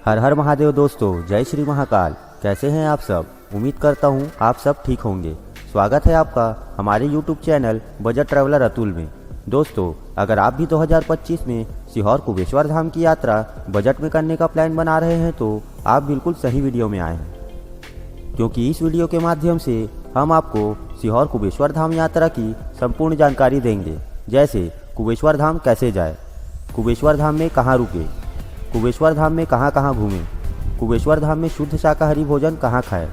हर हर महादेव दोस्तों, जय श्री महाकाल। कैसे हैं आप सब? उम्मीद करता हूं आप सब ठीक होंगे। स्वागत है आपका हमारे YouTube channel budget traveller Atul में। दोस्तों, अगर आप भी 2025 में सीहोर कुबेश्वर धाम की यात्रा बजट में करने का प्लान बना रहे हैं तो आप बिल्कुल सही वीडियो में आए हैं, क्योंकि इस वीडियो के माध्यम से हम आपको सीहोर कुबेश्वर धाम यात्रा की संपूर्ण जानकारी देंगे। जैसे कुबेश्वर धाम कैसे जाए, कुबेश्वर धाम में कहाँ रुके, कुबेश्वर धाम में कहाँ कहाँ घूमें, कुबेश्वर धाम में शुद्ध शाकाहारी भोजन कहाँ खाएं,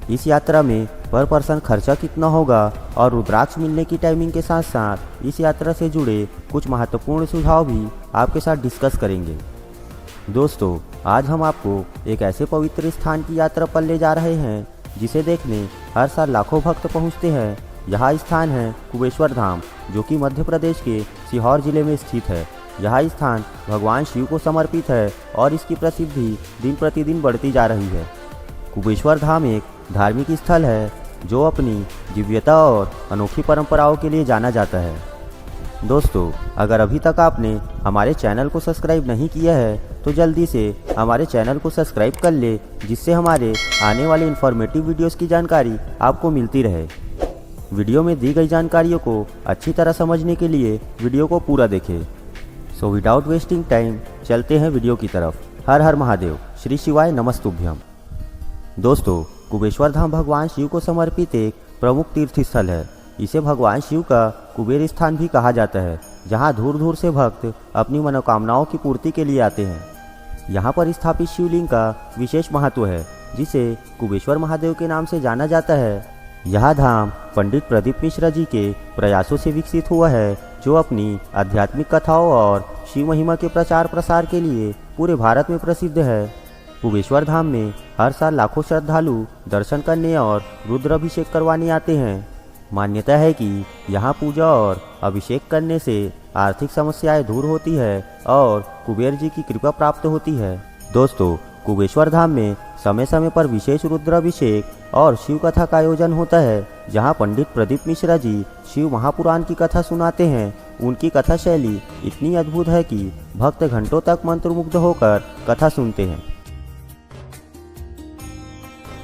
इस यात्रा में पर पर्सन खर्चा कितना होगा और रुद्राक्ष मिलने की टाइमिंग के साथ साथ इस यात्रा से जुड़े कुछ महत्वपूर्ण सुझाव भी आपके साथ डिस्कस करेंगे। दोस्तों, आज हम आपको एक ऐसे पवित्र स्थान की यात्रा पर ले जा रहे हैं जिसे देखने हर साल लाखों भक्त पहुंचते हैं। यह स्थान है कुबेश्वर धाम, जो कि मध्य प्रदेश के सीहोर जिले में स्थित है। यह स्थान भगवान शिव को समर्पित है और इसकी प्रसिद्धि दिन प्रतिदिन बढ़ती जा रही है। कुबेश्वर धाम एक धार्मिक स्थल है जो अपनी दिव्यता और अनोखी परंपराओं के लिए जाना जाता है। दोस्तों, अगर अभी तक आपने हमारे चैनल को सब्सक्राइब नहीं किया है तो जल्दी से हमारे चैनल को सब्सक्राइब कर ले, जिससे हमारे आने वाले इन्फॉर्मेटिव वीडियोस की जानकारी आपको मिलती रहे। वीडियो में दी गई जानकारियों को अच्छी तरह समझने के लिए वीडियो को पूरा देखें। सो विदाउट वेस्टिंग टाइम चलते हैं वीडियो की तरफ। हर हर महादेव, श्री शिवाय नमस्तुभ्यम। दोस्तों, कुबेश्वर धाम भगवान शिव को समर्पित एक प्रमुख तीर्थ स्थल है। इसे भगवान शिव का कुबेर स्थान भी कहा जाता है, जहां दूर दूर से भक्त अपनी मनोकामनाओं की पूर्ति के लिए आते हैं। यहाँ पर स्थापित शिवलिंग का विशेष महत्व है, जिसे कुबेश्वर महादेव के नाम से जाना जाता है। यह धाम पंडित प्रदीप मिश्रा जी के प्रयासों से विकसित हुआ है, जो अपनी आध्यात्मिक कथाओं और शिव महिमा के प्रचार प्रसार के लिए पूरे भारत में प्रसिद्ध है। कुबेश्वर धाम में हर साल लाखों श्रद्धालु दर्शन करने और रुद्राभिषेक करवाने आते हैं। मान्यता है कि यहाँ पूजा और अभिषेक करने से आर्थिक समस्याएं दूर होती है और कुबेर जी की कृपा प्राप्त होती है। दोस्तों, कुबेश्वर धाम में समय समय पर विशेष रुद्राभिषेक और शिव कथा का आयोजन होता है, जहां पंडित प्रदीप मिश्रा जी शिव महापुराण की कथा सुनाते हैं। उनकी कथा शैली इतनी अद्भुत है कि भक्त घंटों तक मंत्रमुग्ध होकर कथा सुनते हैं।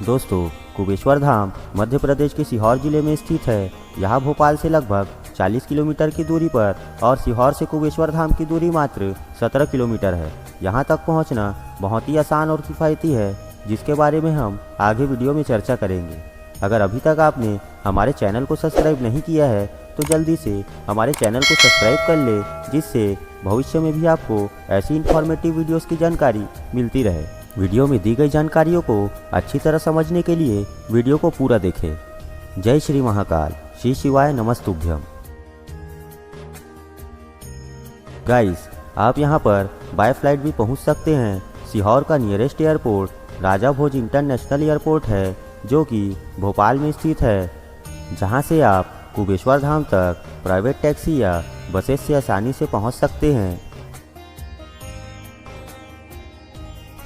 दोस्तों, कुबेश्वर धाम मध्य प्रदेश के सीहोर जिले में स्थित है। यह भोपाल से लगभग 40 किलोमीटर की दूरी पर और सीहोर से कुबेश्वर धाम की दूरी मात्र 17 किलोमीटर है। यहाँ तक पहुँचना बहुत ही आसान और किफ़ायती है, जिसके बारे में हम आगे वीडियो में चर्चा करेंगे। अगर अभी तक आपने हमारे चैनल को सब्सक्राइब नहीं किया है तो जल्दी से हमारे चैनल को सब्सक्राइब कर ले, जिससे भविष्य में भी आपको ऐसी इन्फॉर्मेटिव वीडियोस की जानकारी मिलती रहे। वीडियो में दी गई जानकारियों को अच्छी तरह समझने के लिए वीडियो को पूरा देखें। जय श्री महाकाल, श्री शिवाय नमस्तुभ्यम। गाइस, आप यहां पर बाय फ्लाइट भी पहुंच सकते हैं। सीहोर का नियरेस्ट एयरपोर्ट राजा भोज इंटरनेशनल एयरपोर्ट है, जो कि भोपाल में स्थित है, जहां से आप कुबेश्वर धाम तक प्राइवेट टैक्सी या बसेस से आसानी से पहुंच सकते हैं।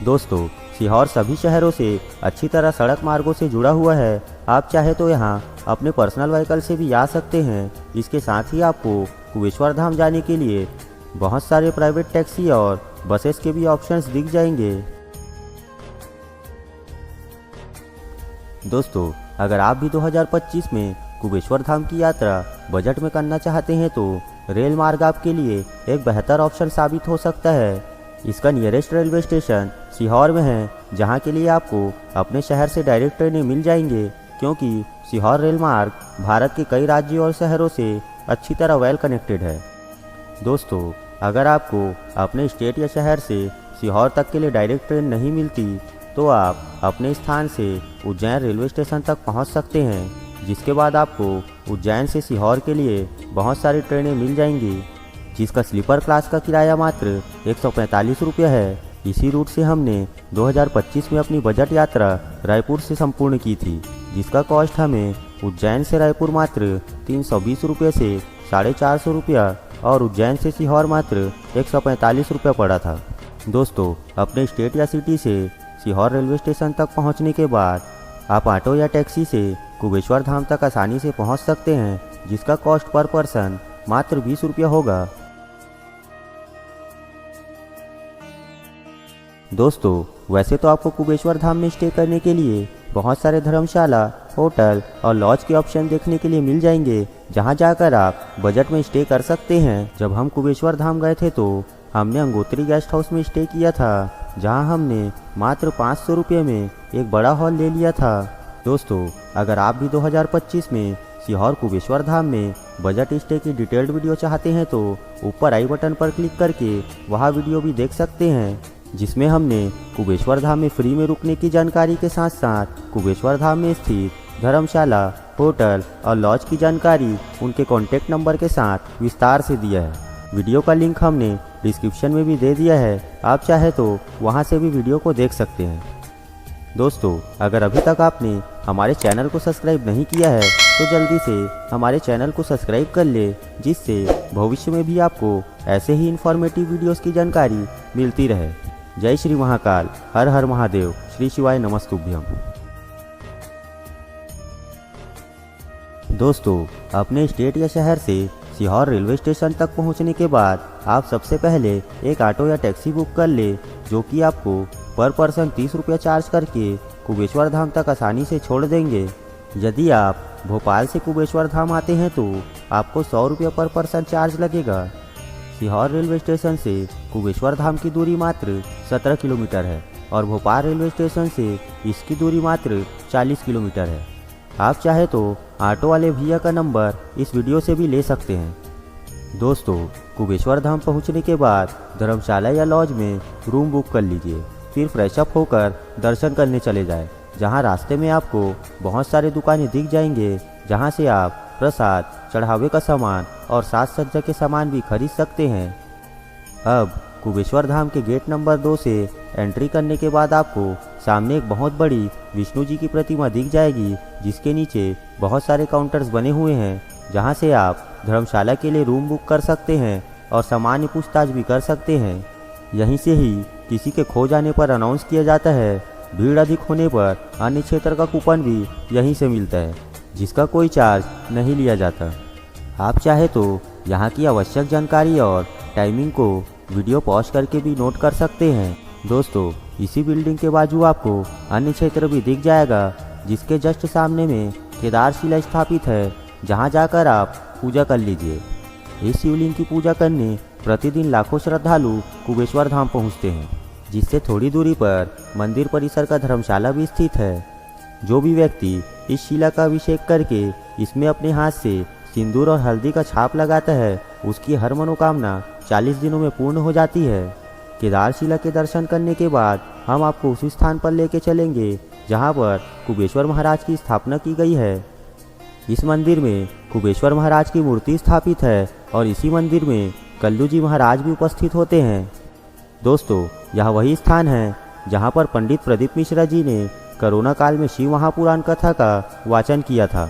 दोस्तों, सीहोर सभी शहरों से अच्छी तरह सड़क मार्गों से जुड़ा हुआ है। आप चाहे तो यहाँ अपने पर्सनल व्हीकल से भी आ सकते हैं। इसके साथ ही आपको कुबेश्वर धाम जाने के लिए बहुत सारे प्राइवेट टैक्सी और बसेस के भी ऑप्शंस दिख जाएंगे। दोस्तों, अगर आप भी 2025 में कुबेश्वर धाम की यात्रा बजट में करना चाहते हैं तो रेल मार्ग आपके लिए एक बेहतर ऑप्शन साबित हो सकता है। इसका नियरेस्ट रेलवे स्टेशन सीहोर में है, जहां के लिए आपको अपने शहर से डायरेक्ट ट्रेनें मिल जाएंगे, क्योंकि सीहोर रेल मार्ग भारत के कई राज्यों और शहरों से अच्छी तरह वेल कनेक्टेड है। दोस्तों, अगर आपको अपने स्टेट या शहर से सीहोर तक के लिए डायरेक्ट ट्रेन नहीं मिलती तो आप अपने स्थान से उज्जैन रेलवे स्टेशन तक पहुंच सकते हैं, जिसके बाद आपको उज्जैन से सीहोर के लिए बहुत सारी ट्रेनें मिल जाएंगी, जिसका स्लीपर क्लास का किराया मात्र 145 रुपये है। इसी रूट से हमने 2025 में अपनी बजट यात्रा रायपुर से संपूर्ण की थी, जिसका कॉस्ट हमें उज्जैन से रायपुर मात्र 320 रुपये से 450 रुपया और उज्जैन से सीहोर मात्र 145 रुपये पड़ा था। दोस्तों, अपने स्टेट या सिटी से सीहोर रेलवे स्टेशन तक पहुंचने के बाद आप ऑटो या टैक्सी से कुबेश्वर धाम तक आसानी से पहुंच सकते हैं, जिसका कॉस्ट पर पर्सन मात्र 20 रुपये होगा। दोस्तों, वैसे तो आपको कुबेश्वर धाम में स्टे करने के लिए बहुत सारे धर्मशाला, होटल और लॉज के ऑप्शन देखने के लिए मिल जाएंगे, जहां जाकर आप बजट में स्टे कर सकते हैं। जब हम कुबेश्वर धाम गए थे तो हमने गंगोत्री गेस्ट हाउस में स्टे किया था, जहां हमने मात्र 500 रुपये में एक बड़ा हॉल ले लिया था। दोस्तों, अगर आप भी 2025 में सीहोर कुबेश्वर धाम में बजट स्टे की डिटेल्ड वीडियो चाहते हैं तो ऊपर आई बटन पर क्लिक करके वह वीडियो भी देख सकते हैं, जिसमें हमने कुबेश्वर धाम में फ्री में रुकने की जानकारी के साथ साथ कुबेश्वर धाम में स्थित धर्मशाला, होटल और लॉज की जानकारी उनके कॉन्टैक्ट नंबर के साथ विस्तार से दिया है। वीडियो का लिंक हमने डिस्क्रिप्शन में भी दे दिया है, आप चाहे तो वहां से भी वीडियो को देख सकते हैं। दोस्तों, अगर अभी तक आपने हमारे चैनल को सब्सक्राइब नहीं किया है तो जल्दी से हमारे चैनल को सब्सक्राइब कर ले, जिससे भविष्य में भी आपको ऐसे ही इन्फॉर्मेटिव वीडियोस की जानकारी मिलती रहे। जय श्री महाकाल, हर हर महादेव, श्री शिवाय नमस्तुभ्यम। दोस्तों, अपने स्टेट या शहर से सीहोर रेलवे स्टेशन तक पहुंचने के बाद आप सबसे पहले एक ऑटो या टैक्सी बुक कर ले, जो कि आपको पर पर्सन 30 रुपया चार्ज करके कुबेश्वर धाम तक आसानी से छोड़ देंगे। यदि आप भोपाल से कुबेश्वर धाम आते हैं तो आपको 100 रुपया पर पर्सन चार्ज लगेगा। सीहोर रेलवे स्टेशन से कुबेश्वर धाम की दूरी मात्र 17 किलोमीटर है और भोपाल रेलवे स्टेशन से इसकी दूरी मात्र 40 किलोमीटर है। आप चाहे तो ऑटो वाले भैया का नंबर इस वीडियो से भी ले सकते हैं। दोस्तों, कुबेश्वर धाम पहुंचने के बाद धर्मशाला या लॉज में रूम बुक कर लीजिए, फिर फ्रेशअप होकर दर्शन करने चले जाएं, जहां रास्ते में आपको बहुत सारे दुकानें दिख जाएंगे, जहां से आप प्रसाद, चढ़ावे का सामान और साज सज्जा के सामान भी खरीद सकते हैं। अब कुबेश्वर धाम के गेट नंबर 2 से एंट्री करने के बाद आपको सामने एक बहुत बड़ी विष्णु जी की प्रतिमा दिख जाएगी, जिसके नीचे बहुत सारे काउंटर्स बने हुए हैं, जहां से आप धर्मशाला के लिए रूम बुक कर सकते हैं और सामान्य पूछताछ भी कर सकते हैं। यहीं से ही किसी के खो जाने पर अनाउंस किया जाता है। भीड़ अधिक होने पर अन्य क्षेत्र का कूपन भी यहीं से मिलता है, जिसका कोई चार्ज नहीं लिया जाता। आप चाहे तो यहाँ की आवश्यक जानकारी और टाइमिंग को वीडियो पॉज करके भी नोट कर सकते हैं। दोस्तों, इसी बिल्डिंग के बाजू आपको अन्य क्षेत्र भी दिख जाएगा, जिसके जस्ट सामने में केदारशिला स्थापित है, जहां जाकर आप पूजा कर लीजिए। इस शिवलिंग की पूजा करने प्रतिदिन लाखों श्रद्धालु कुबेश्वर धाम पहुंचते हैं, जिससे थोड़ी दूरी पर मंदिर परिसर का धर्मशाला भी स्थित है। जो भी व्यक्ति इस शिला का अभिषेक करके इसमें अपने हाथ से सिंदूर और हल्दी का छाप लगाता है, उसकी हर मनोकामना 40 दिनों में पूर्ण हो जाती है। केदारशिला के दर्शन करने के बाद हम आपको उसी स्थान पर लेके चलेंगे जहां पर कुबेश्वर महाराज की स्थापना की गई है। इस मंदिर में कुबेश्वर महाराज की मूर्ति स्थापित है और इसी मंदिर में कल्लू जी महाराज भी उपस्थित होते हैं। दोस्तों, यह वही स्थान है जहां पर पंडित प्रदीप मिश्रा जी ने कोरोना काल में शिव महापुराण कथा का वाचन किया था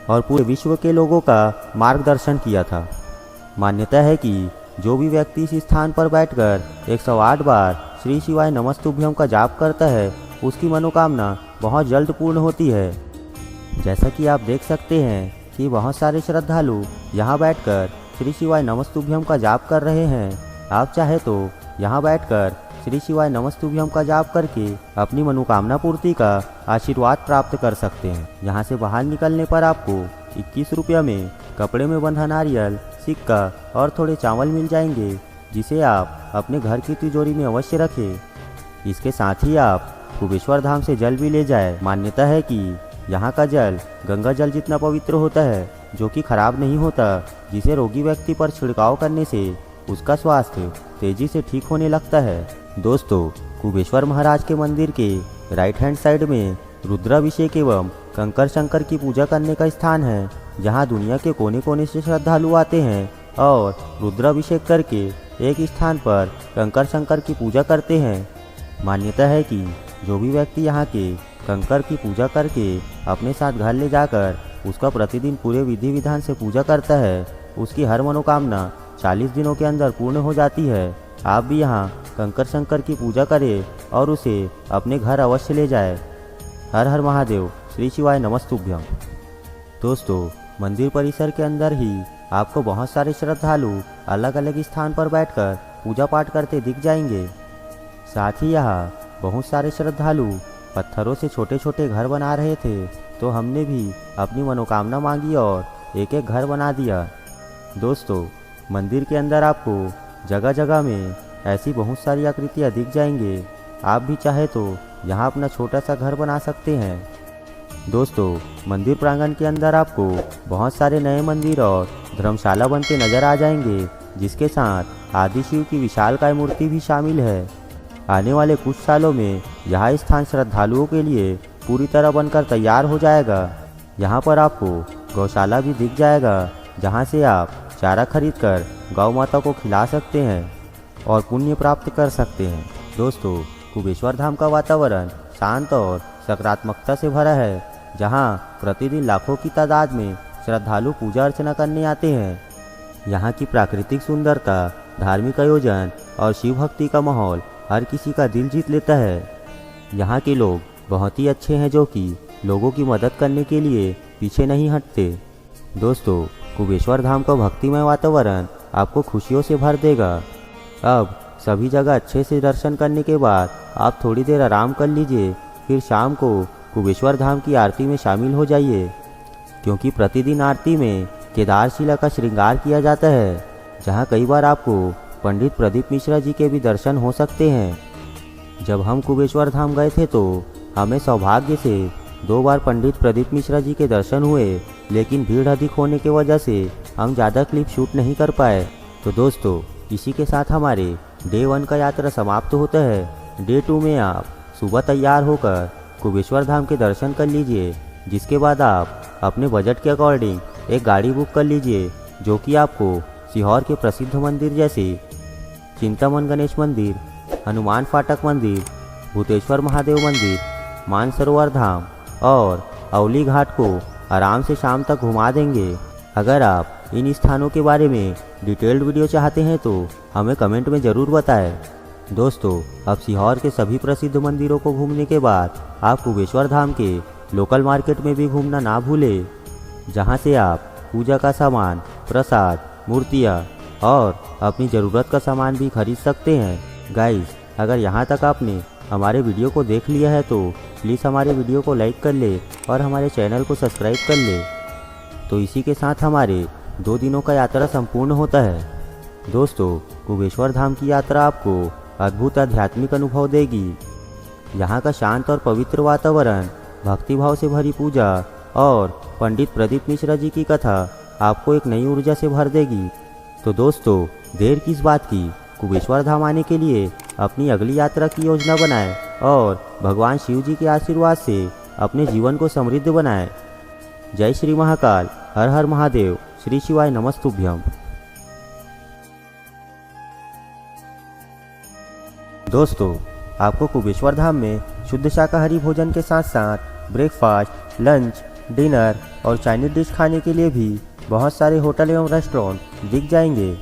और पूरे विश्व के लोगों का मार्गदर्शन किया था। मान्यता है कि जो भी व्यक्ति इस स्थान पर बैठकर 108 बार श्री शिवाय नमस्तुभ्यम का जाप करता है, उसकी मनोकामना बहुत जल्द पूर्ण होती है। जैसा कि आप देख सकते हैं कि बहुत सारे श्रद्धालु यहाँ बैठकर श्री शिवाय नमस्तुभ्यम का जाप कर रहे हैं। आप चाहे तो यहाँ बैठकर श्री शिवाय नमस्तुभ्यम का जाप करके अपनी मनोकामना पूर्ति का आशीर्वाद प्राप्त कर सकते हैं। यहाँ से बाहर निकलने पर आपको 21 रुपया में कपड़े में बंधा नारियल, सिक्का और थोड़े चावल मिल जाएंगे, जिसे आप अपने घर की तिजोरी में अवश्य रखें। इसके साथ ही आप कुबेश्वर धाम से जल भी ले जाए। मान्यता है कि यहाँ का जल गंगा जल जितना पवित्र होता है, जो कि खराब नहीं होता, जिसे रोगी व्यक्ति पर छिड़काव करने से उसका स्वास्थ्य तेजी से ठीक होने लगता है। दोस्तों, कुबेश्वर महाराज के मंदिर के राइट हैंड साइड में रुद्राभिषेक एवं कंकर शंकर की पूजा करने का स्थान है, जहां दुनिया के कोने कोने से श्रद्धालु आते हैं और रुद्राभिषेक करके एक स्थान पर कंकर शंकर की पूजा करते हैं। मान्यता है कि जो भी व्यक्ति यहाँ के कंकर की पूजा करके अपने साथ घर ले जाकर उसका प्रतिदिन पूरे विधि विधान से पूजा करता है, उसकी हर मनोकामना 40 दिनों के अंदर पूर्ण हो जाती है। आप भी यहाँ कंकर शंकर की पूजा करें और उसे अपने घर अवश्य ले जाए। हर हर महादेव, श्री शिवाय नमस्तुभ्यम। दोस्तों, मंदिर परिसर के अंदर ही आपको बहुत सारे श्रद्धालु अलग अलग स्थान पर बैठकर पूजा पाठ करते दिख जाएंगे। साथ ही यहाँ बहुत सारे श्रद्धालु पत्थरों से छोटे छोटे घर बना रहे थे, तो हमने भी अपनी मनोकामना मांगी और एक एक घर बना दिया। दोस्तों, मंदिर के अंदर आपको जगह जगह में ऐसी बहुत सारी आकृतियाँ दिख जाएंगे। आप भी चाहे तो यहाँ अपना छोटा सा घर बना सकते हैं। दोस्तों, मंदिर प्रांगण के अंदर आपको बहुत सारे नए मंदिर और धर्मशाला बनते नजर आ जाएंगे, जिसके साथ आदि शिव की विशालकाय मूर्ति भी शामिल है। आने वाले कुछ सालों में यह स्थान श्रद्धालुओं के लिए पूरी तरह बनकर तैयार हो जाएगा। यहाँ पर आपको गौशाला भी दिख जाएगा, जहाँ से आप चारा खरीदकर गौ माता को खिला सकते हैं और पुण्य प्राप्त कर सकते हैं। दोस्तों, कुबेश्वर धाम का वातावरण शांत और सकारात्मकता से भरा है, जहाँ प्रतिदिन लाखों की तादाद में श्रद्धालु पूजा अर्चना करने आते हैं। यहाँ की प्राकृतिक सुंदरता, धार्मिक आयोजन और शिव भक्ति का माहौल हर किसी का दिल जीत लेता है। यहाँ के लोग बहुत ही अच्छे हैं, जो कि लोगों की मदद करने के लिए पीछे नहीं हटते। दोस्तों, कुबेश्वर धाम का भक्तिमय वातावरण आपको खुशियों से भर देगा। अब सभी जगह अच्छे से दर्शन करने के बाद आप थोड़ी देर आराम कर लीजिए, फिर शाम को कुबेश्वर धाम की आरती में शामिल हो जाइए, क्योंकि प्रतिदिन आरती में केदारशिला का श्रृंगार किया जाता है, जहाँ कई बार आपको पंडित प्रदीप मिश्रा जी के भी दर्शन हो सकते हैं। जब हम कुबेश्वर धाम गए थे तो हमें सौभाग्य से 2 बार पंडित प्रदीप मिश्रा जी के दर्शन हुए, लेकिन भीड़ अधिक होने की वजह से हम ज़्यादा क्लिप शूट नहीं कर पाए। तो दोस्तों, इसी के साथ हमारे डे 1 का यात्रा समाप्त होता है। डे 2 में आप सुबह तैयार होकर कुबेश्वर धाम के दर्शन कर लीजिए, जिसके बाद आप अपने बजट के अकॉर्डिंग एक गाड़ी बुक कर लीजिए, जो कि आपको सीहोर के प्रसिद्ध मंदिर जैसे चिंतामन गणेश मंदिर, हनुमान फाटक मंदिर, भूतेश्वर महादेव मंदिर, मानसरोवर धाम और अवली घाट को आराम से शाम तक घुमा देंगे। अगर आप इन स्थानों के बारे में डिटेल्ड वीडियो चाहते हैं तो हमें कमेंट में ज़रूर बताएं। दोस्तों, अब सीहोर के सभी प्रसिद्ध मंदिरों को घूमने के बाद आप कुबेश्वर धाम के लोकल मार्केट में भी घूमना ना भूलें, जहां से आप पूजा का सामान, प्रसाद, मूर्तियाँ और अपनी ज़रूरत का सामान भी खरीद सकते हैं। गाइस, अगर यहाँ तक आपने हमारे वीडियो को देख लिया है तो प्लीज़ हमारे वीडियो को लाइक कर ले और हमारे चैनल को सब्सक्राइब कर ले। तो इसी के साथ हमारे 2 दिनों का यात्रा संपूर्ण होता है। दोस्तों, कुबेश्वर धाम की यात्रा आपको अद्भुत आध्यात्मिक अनुभव देगी। यहाँ का शांत और पवित्र वातावरण, भक्तिभाव से भरी पूजा और पंडित प्रदीप मिश्रा जी की कथा आपको एक नई ऊर्जा से भर देगी। तो दोस्तों, देर किस बात की, कुबेश्वर धाम आने के लिए अपनी अगली यात्रा की योजना बनाएं और भगवान शिव जी के आशीर्वाद से अपने जीवन को समृद्ध बनाएं। जय श्री महाकाल, हर हर महादेव, श्री शिवाय नमस्तुभ्यम। दोस्तों, आपको कुबेश्वर धाम में शुद्ध शाकाहारी भोजन के साथ साथ ब्रेकफास्ट, लंच, डिनर और चाइनीज डिश खाने के लिए भी बहुत सारे होटल एवं रेस्टोरेंट दिख जाएंगे,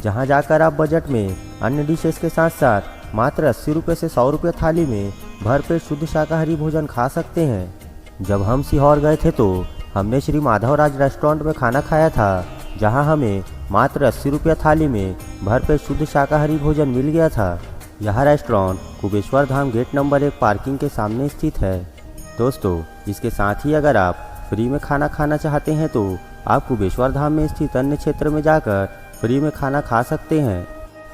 जहां जाकर आप बजट में अन्य डिशेस के साथ साथ मात्र 80 रुपये से 100 रुपये थाली में भरपेट शुद्ध शाकाहारी भोजन खा सकते हैं। जब हम सीहोर गए थे तो हमने श्री माधवराज रेस्टोरेंट में खाना खाया था, जहां हमें मात्र 80 रुपये थाली में भरपेट शुद्ध शाकाहारी भोजन मिल गया था। यह रेस्टोरेंट कुबेश्वर धाम गेट नंबर 1 पार्किंग के सामने स्थित है। दोस्तों, इसके साथ ही अगर आप फ्री में खाना खाना चाहते हैं तो आप कुबेश्वर धाम में स्थित अन्य क्षेत्र में जाकर फ्री में खाना खा सकते हैं।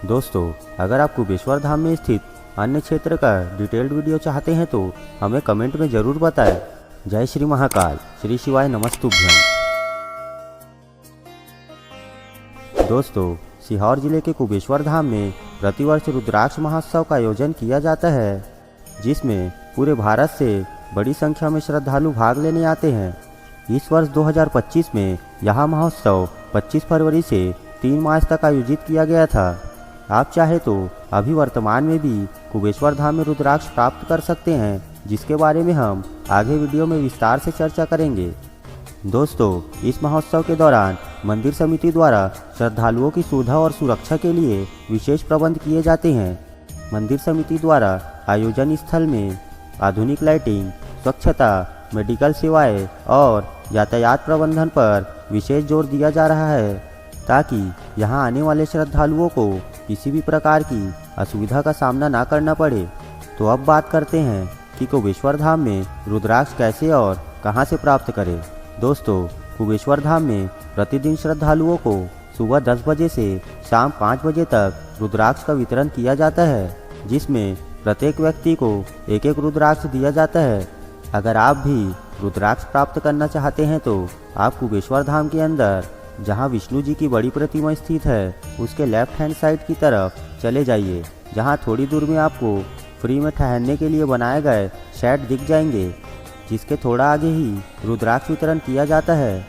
दोस्तों, अगर आप कुबेश्वर धाम में स्थित अन्य क्षेत्र का डिटेल्ड वीडियो चाहते हैं तो हमें कमेंट में ज़रूर बताएं। जय श्री महाकाल, श्री शिवाय नमस्तुभ्यम। दोस्तों, सीहोर जिले के कुबेश्वर धाम में प्रतिवर्ष रुद्राक्ष महोत्सव का आयोजन किया जाता है, जिसमें पूरे भारत से बड़ी संख्या में श्रद्धालु भाग लेने आते हैं। इस वर्ष 2025 में यह महोत्सव 25 फरवरी से 3 मार्च तक आयोजित किया गया था। आप चाहे तो अभी वर्तमान में भी कुबेश्वर धाम में रुद्राक्ष प्राप्त कर सकते हैं, जिसके बारे में हम आगे वीडियो में विस्तार से चर्चा करेंगे। दोस्तों, इस महोत्सव के दौरान मंदिर समिति द्वारा श्रद्धालुओं की सुविधा और सुरक्षा के लिए विशेष प्रबंध किए जाते हैं। मंदिर समिति द्वारा आयोजन स्थल में आधुनिक लाइटिंग, स्वच्छता, मेडिकल सेवाएं और यातायात प्रबंधन पर विशेष जोर दिया जा रहा है, ताकि यहां आने वाले श्रद्धालुओं को किसी भी प्रकार की असुविधा का सामना ना करना पड़े। तो अब बात करते हैं कि कुबेश्वर धाम में रुद्राक्ष कैसे और कहां से प्राप्त करें। दोस्तों, कुबेश्वर धाम में प्रतिदिन श्रद्धालुओं को सुबह 10 बजे से शाम 5 बजे तक रुद्राक्ष का वितरण किया जाता है, जिसमें प्रत्येक व्यक्ति को एक एक रुद्राक्ष दिया जाता है। अगर आप भी रुद्राक्ष प्राप्त करना चाहते हैं तो आप कुबेश्वर धाम के अंदर, जहां विष्णु जी की बड़ी प्रतिमा स्थित है, उसके लेफ्ट हैंड साइड की तरफ चले जाइए, जहां थोड़ी दूर में आपको फ्री में ठहरने के लिए बनाए गए शेड दिख जाएंगे, जिसके थोड़ा आगे ही रुद्राक्ष वितरण किया जाता है,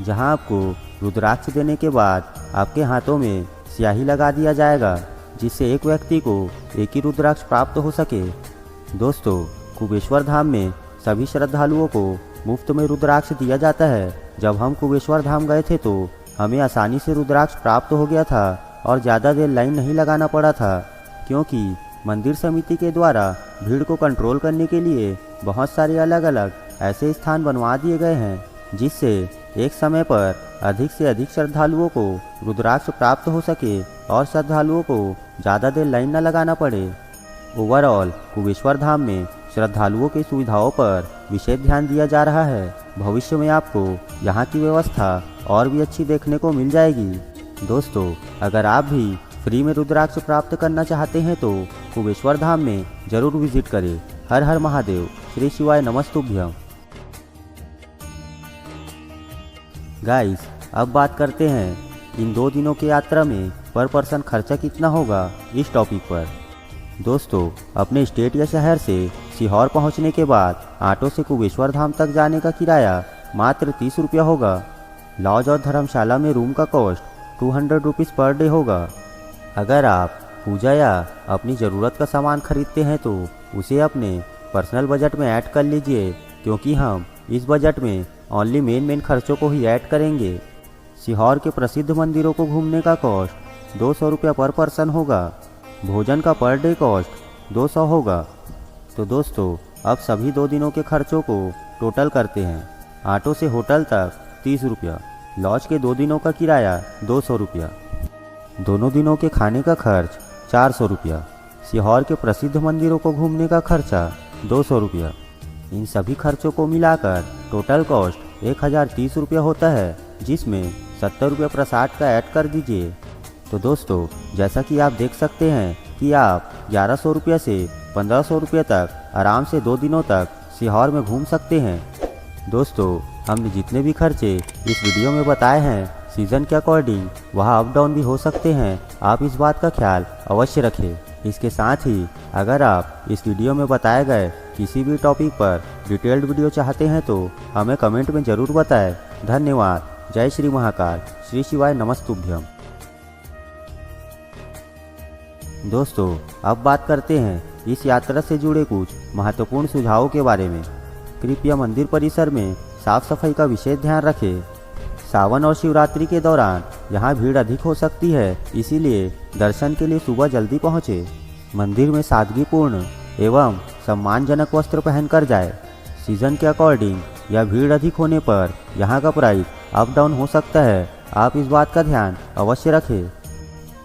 जहां आपको रुद्राक्ष देने के बाद आपके हाथों में स्याही लगा दिया जाएगा, जिससे एक व्यक्ति को एक ही रुद्राक्ष प्राप्त हो सके। दोस्तों, कुबेश्वर धाम में सभी श्रद्धालुओं को मुफ्त में रुद्राक्ष दिया जाता है। जब हम कुबेश्वर धाम गए थे तो हमें आसानी से रुद्राक्ष प्राप्त हो गया था और ज़्यादा देर लाइन नहीं लगाना पड़ा था, क्योंकि मंदिर समिति के द्वारा भीड़ को कंट्रोल करने के लिए बहुत सारे अलग अलग ऐसे स्थान बनवा दिए गए हैं, जिससे एक समय पर अधिक से अधिक श्रद्धालुओं को रुद्राक्ष प्राप्त हो सके और श्रद्धालुओं को ज़्यादा देर लाइन न लगाना पड़े। ओवरऑल कुबेश्वर धाम में श्रद्धालुओं की सुविधाओं पर विशेष ध्यान दिया जा रहा है। भविष्य में आपको यहाँ की व्यवस्था और भी अच्छी देखने को मिल जाएगी। दोस्तों, अगर आप भी फ्री में रुद्राक्ष प्राप्त करना चाहते हैं तो कुबेश्वर धाम में जरूर विजिट करें। हर हर महादेव, श्री शिवाय नमस्तुभ्यम। गाइस, अब बात करते हैं इन 2 दिनों की यात्रा में पर पर्सन खर्चा कितना होगा, इस टॉपिक पर। दोस्तों, अपने स्टेट या शहर से सीहोर पहुंचने के बाद ऑटो से कुबेश्वर धाम तक जाने का किराया मात्र 30 रुपया होगा। लॉज और धर्मशाला में रूम का कॉस्ट 200 रुपीज़ पर डे होगा। अगर आप पूजा या अपनी ज़रूरत का सामान खरीदते हैं तो उसे अपने पर्सनल बजट में ऐड कर लीजिए, क्योंकि हम इस बजट में ओनली मेन खर्चों को ही ऐड करेंगे। सीहोर के प्रसिद्ध मंदिरों को घूमने का कॉस्ट 200 रुपया पर पर्सन होगा। भोजन का पर डे कॉस्ट 200 होगा। तो दोस्तों, अब सभी 2 दिनों के खर्चों को टोटल करते हैं। ऑटो से होटल तक 30 रुपया, लॉज के 2 दिनों का किराया 200 रुपया, दोनों दिनों के खाने का खर्च 400 रुपया, सीहोर के प्रसिद्ध मंदिरों को घूमने का खर्चा 200 रुपया। इन सभी खर्चों को मिलाकर टोटल कॉस्ट 1030 रुपया होता है, जिसमें 70 रुपया प्रसाद का ऐड कर दीजिए। तो दोस्तों, जैसा कि आप देख सकते हैं कि आप 1100 रुपये से 1500 रुपये तक आराम से 2 दिनों तक सीहोर में घूम सकते हैं। दोस्तों, हमने जितने भी खर्चे इस वीडियो में बताए हैं, सीज़न के अकॉर्डिंग वहाँ अप डाउन भी हो सकते हैं। आप इस बात का ख्याल अवश्य रखें। इसके साथ ही अगर आप इस वीडियो में बताए गए किसी भी टॉपिक पर डिटेल्ड वीडियो चाहते हैं तो हमें कमेंट में ज़रूर बताएं। धन्यवाद। जय श्री महाकाल, श्री शिवाय नमस्तुभ्यम। दोस्तों, अब बात करते हैं इस यात्रा से जुड़े कुछ महत्वपूर्ण सुझावों के बारे में। कृपया मंदिर परिसर में साफ सफाई का विशेष ध्यान रखें। सावन और शिवरात्रि के दौरान यहाँ भीड़ अधिक हो सकती है, इसीलिए दर्शन के लिए सुबह जल्दी पहुँचे। मंदिर में सादगीपूर्ण एवं सम्मानजनक वस्त्र पहनकर जाए। सीजन के अकॉर्डिंग या भीड़ अधिक होने पर यहाँ का प्राइस अप डाउन हो सकता है, आप इस बात का ध्यान अवश्य रखें।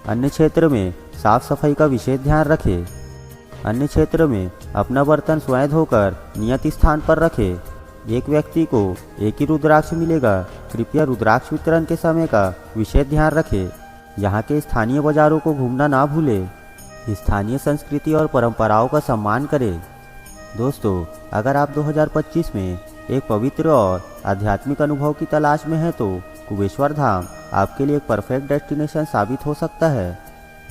अन्य क्षेत्र में साफ सफाई का विशेष ध्यान रखें। अन्य क्षेत्र में अपना बर्तन स्वयं धोकर नियत स्थान पर रखें। एक व्यक्ति को एक ही रुद्राक्ष मिलेगा। कृपया रुद्राक्ष वितरण के समय का विशेष ध्यान रखें। यहाँ के स्थानीय बाजारों को घूमना ना भूलें। स्थानीय संस्कृति और परंपराओं का सम्मान करें। दोस्तों, अगर आप 2025 में एक पवित्र और आध्यात्मिक अनुभव की तलाश में हैं तो कुबेश्वर धाम आपके लिए एक परफेक्ट डेस्टिनेशन साबित हो सकता है।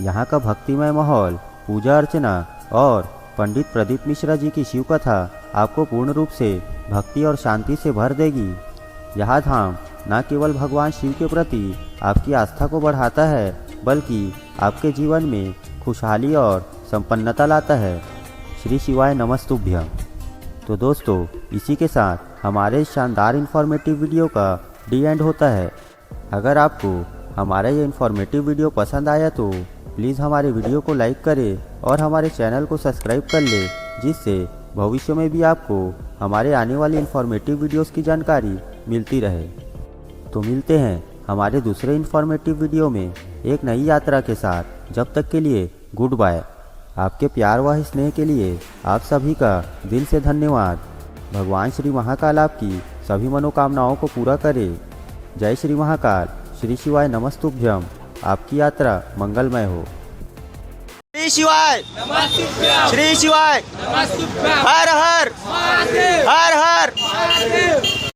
यहाँ का भक्तिमय माहौल, पूजा अर्चना और पंडित प्रदीप मिश्रा जी की शिव कथा आपको पूर्ण रूप से भक्ति और शांति से भर देगी। यह धाम न केवल भगवान शिव के प्रति आपकी आस्था को बढ़ाता है, बल्कि आपके जीवन में खुशहाली और संपन्नता लाता है। श्री शिवाय नमस्तुभ्यम। तो दोस्तों, इसी के साथ हमारे शानदार इन्फॉर्मेटिव वीडियो का डी एंड होता है। अगर आपको हमारा ये इन्फॉर्मेटिव वीडियो पसंद आया तो प्लीज़ हमारे वीडियो को लाइक करें और हमारे चैनल को सब्सक्राइब कर लें, जिससे भविष्य में भी आपको हमारे आने वाली इन्फॉर्मेटिव वीडियोस की जानकारी मिलती रहे। तो मिलते हैं हमारे दूसरे इन्फॉर्मेटिव वीडियो में एक नई यात्रा के साथ। जब तक के लिए गुड बाय। आपके प्यार व स्नेह के लिए आप सभी का दिल से धन्यवाद। भगवान श्री महाकाल आपकी सभी मनोकामनाओं को पूरा करे। जय श्री महाकाल। श्री शिवाय नमस्तुभ्यम। आपकी यात्रा मंगलमय हो। श्री शिवाय श्री शिवाय हर हर हर हर